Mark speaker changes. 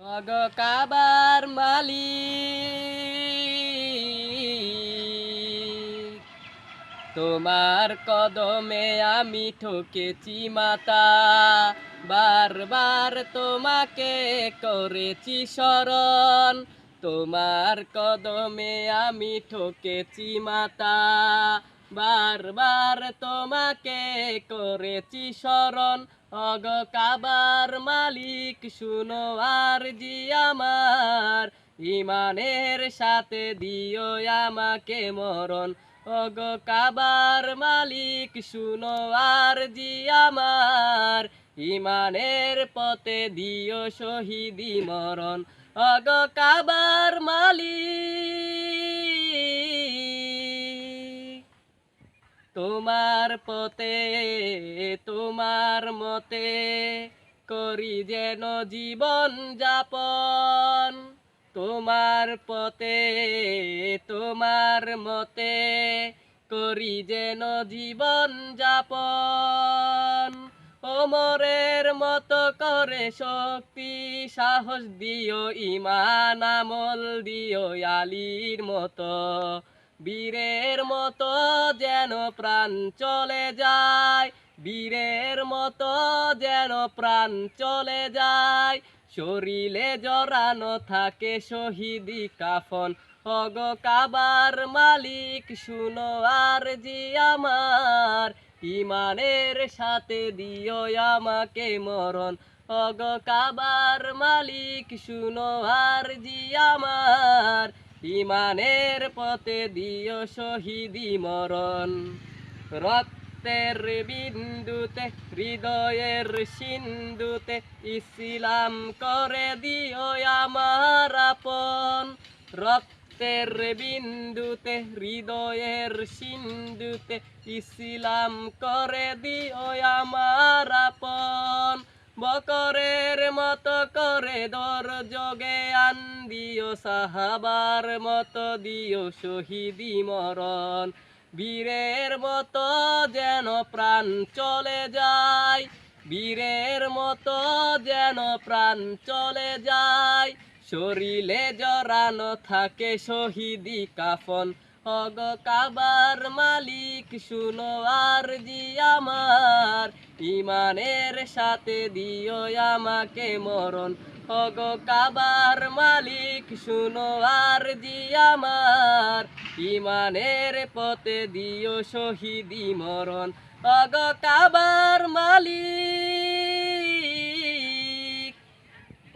Speaker 1: কাবার মালিক, তোমার কদমে আমি ঠকেছি মাতা, বারবার তোমাকে করেছি স্মরণ। তোমার কদমে আমি ঠকেছি মাতা, বারবার তোমাকে করেছি স্মরণ। অগ কাবার মালিক শুনো আর জি আমার, ইমানের সাথে দিও আমাকে মরণ। অগ কাবার মালিক শুনো আর জি আমার, ইমানের পথে দিও শহীদি মরণ। অগ কাবার মালিক, তোমার পথে তোমার মতে করি যেন জীবন যাপন। তোমার পথে তোমার মতে করি যেন জীবন যাপন। ওমরের মতো করে শক্তি সাহস দিও, ইমান আমল দিও আলীর মতো। বীরের মতো যেন প্রাণ চলে যায়, বীরের মতো যেন প্রাণ চলে যায়, শরীরে জড়ানো থাকে শহীদি কাফন। অগ কাবার মালিক শুনো আর জি আমার, ইমানের সাথে দিও আমাকে মরণ। অগ কাবার মালিক শুনো আর জি আমার, ইমানের পথে দিও শহীদি মরণ। রক্তের বিন্দুতে হৃদয়ের সিন্ধুতে ইসলাম করে দিও আমার আপন। রক্তের বিন্দুতে হৃদয়ের সিন্ধুতে ইসলাম করে দিও আমার আপন। বকরের মতো করে দরজগে আন দিও, সাহাবার মতো দিও শহীদি মরণ। বীরের মতো যেন প্রাণ চলে যায়, বীরের মতো যেন প্রাণ চলে যায়, শরীরে জড়ানো থাকে শহীদি কাফন। অগ কাবার মালিক শুনো আর জি আমার, ইমানের সাথে দিও আমাকে মরণ। অগ কাবার মালিক শুনো আর জি আমার, ইমানের পথে দিও শহীদি মরণ। অগ কাবার মালিক।